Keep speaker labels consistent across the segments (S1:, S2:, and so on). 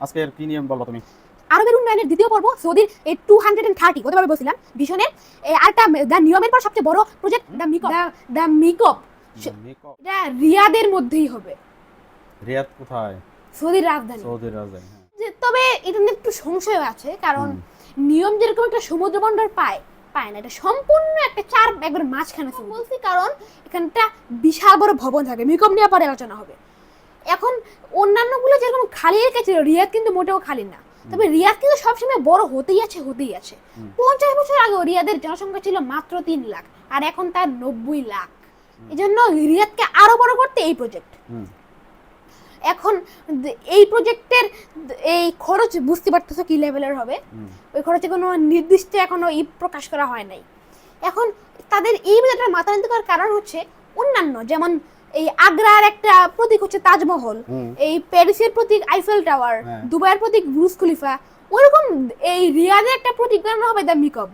S1: আজকের কি নিয়ম বলবো তুমি?
S2: আরবের উন্নয়নের দ্বিতীয় পর্ব সৌদির 230 গতভাবে বলছিলাম ভিশনের আরেকটা দ্য নিয়মের পর সবচেয়ে বড় প্রজেক্ট দ্য মিকপ এটা রিয়াদের মধ্যেই হবে।
S1: রিয়াদ কোথায়?
S2: সৌদির রাজধানী।
S1: সৌদির রাজধানী, হ্যাঁ।
S2: তবে এটা নিয়ে একটু সংশয় আছে, কারণ নিয়ম যেরকম একটা সমুদ্র বন্দর পায় না, এটা সম্পূর্ণ একটা একবার মাঝখানে বলছি, কারণ এখানটা বিশাল বড় ভবন থাকে। মিকপ নিয়ে পরে আলোচনা হবে। এখন অন্যান্যগুলো যেরকম খালি রেখেছিল, রিয়াদ কিন্তু মোটেও খালি না। তবে রিয়াদ কিন্তু সবসময় বড় হতেই আছে। 50 বছর আগে রিয়াদের জনসংখ্যা ছিল মাত্র 3 লাখ, আর এখন তার 90 লাখ। এজন্য রিয়াদকে আরো বড় করতে এই প্রজেক্ট। এখন এই প্রজেক্টের এই খরচ বুঝতে পারতেছো কি লেভেলের হবে। ওই খরচে কোনো নির্দিষ্ট এখনো প্রকাশ করা হয় নাই। এখন তাদের এই বাজেটটা মাথান্বিত করার কারণ হচ্ছে অন্যান্য, যেমন এই আগ্রার একটা প্রতীক হচ্ছে তাজমহল, এই প্যারিসের প্রতীক আইফেল টাওয়ার, দুবাইয়ের প্রতীক বুর্জ খলিফা, ওরকম এই রিয়াদের একটা প্রতীক বানানো হবে দ্য মিকপ।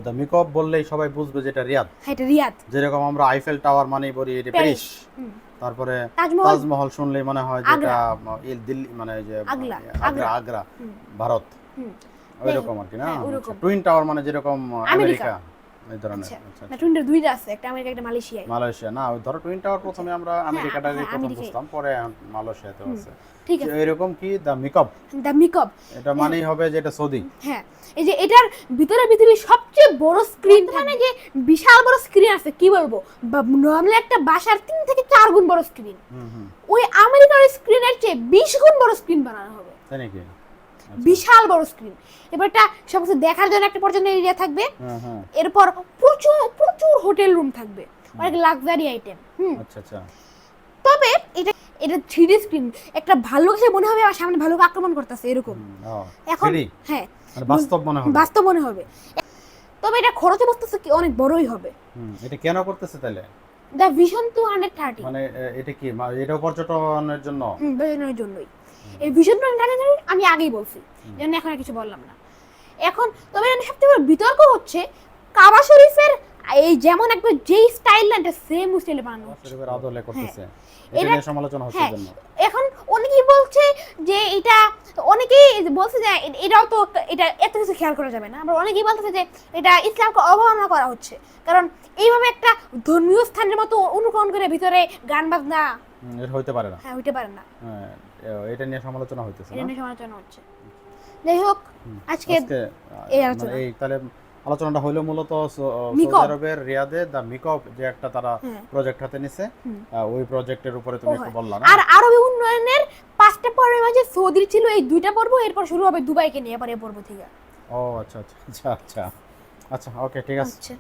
S1: দ্য মিকপ বললেই সবাই বুঝবে যে এটা রিয়াদ।
S2: হ্যাঁ, এটা রিয়াদ।
S1: যেরকম আমরা আইফেল টাওয়ার মানেই বলি এটা প্যারিস, তারপরে তাজমহল শুনলেই মনে হয় যে এটা দিল্লি, মানে যে আগ্রা ভারত, ওইরকম আর কি না। টুইন টাওয়ার মানে যেরকম আমেরিকা, এই ধরনের।
S2: আচ্ছা, না টুইন টাওয়ার দুইটা আছে, একটা আমেরিকা একটা মালয়েশিয়া।
S1: না, ওই ধরো টুইন টাওয়ার প্রথমে আমরা আমেরিকাটাকে প্রথম বুঝতাম, পরে মালয়েশিয়াতে আছে।
S2: ঠিক আছে,
S1: এরকম কি দ্য মিকপ এটা মানেই হবে যে এটা সৌদি।
S2: হ্যাঁ, এই যে এটার ভিতরে পৃথিবীর সবচেয়ে বড় স্ক্রিন, মানে যে বিশাল বড় স্ক্রিন আছে, কি বলবো, নরমালি একটা বাসার 3 থেকে 4 গুণ বড় স্ক্রিন। ওই আমেরিকার স্ক্রিনের চেয়ে 20 গুণ বড় স্ক্রিন বানানো হবে।
S1: তাই নাকি?
S2: বিশাল বড় স্ক্রিন। এবারটা সবকিছু দেখার জন্য একটা পর্যটন এরিয়া থাকবে। এরপর প্রচুর প্রচুর হোটেল রুম থাকবে, অনেক লাক্সারি আইটেম।
S1: আচ্ছা।
S2: তবে এটা 3D স্ক্রিন, একটা ভালুক এসে মনে হবে আর সামনে ভালুক আক্রমণ করতেছে এরকম। এখন হ্যাঁ, বাস্তব মনে হবে। তবে এটা খরচে বসতেছে কি অনেক বড়ই হবে।
S1: এটা কেন করতেছে তাহলে?
S2: দ্য ভিশন 230
S1: মানে এটা কি, এটা পর্যটনের জন্য?
S2: পর্যটনের জন্যই। এই ভিশন 230 আমি আগেই বলছি, জন্য এখন আর কিছু বললাম না। এখন তবে সবচেয়ে বড় বিতর্ক হচ্ছে কাবা শরীফের এই যেমন একবার যেই স্টাইল না, এটা সেম স্টাইলে বানানো হচ্ছে।
S1: শরীফের আদলে করতেছে, এটা নিয়ে সমালোচনা হচ্ছে জন্য।
S2: এখন অনেকেই বলছে যে এটা, অনেকেই বলছে যে এটাও তো, এটা এত কিছু খেয়াল করা যাবে না। আবার অনেকেই বলতেছে যে এটা ইসলামকে অবমাননা করা হচ্ছে, কারণ এইভাবে একটা ধর্মীয় স্থানের মতো অনুকরণ করে ভিতরে গান বাজনা
S1: এটা হইতে পারে না।
S2: হ্যাঁ, হইতে পারে না।
S1: এটা নিয়ে সমালোচনা হইতেছে,
S2: এটা নিয়ে সমালোচনা হচ্ছে। যাই হোক, আজকে এই আলোচনা,
S1: এই তাহলে আলোচনাটা হলো মূলত সৌদি আরবের রিয়াদে দ্য মিকপ যে একটা তারা প্রজেক্ট হাতে নিছে, ওই প্রজেক্টের উপরে তুমি একটু বললা না।
S2: আর আরবি উন্নয়নের 5টা পর্বের মাঝে সৌদির ছিল এই 2টা পর্ব, এরপর শুরু হবে দুবাইকে নিয়ে পরে পর্ব থেকে।
S1: ও আচ্ছা, ওকে, ঠিক আছে।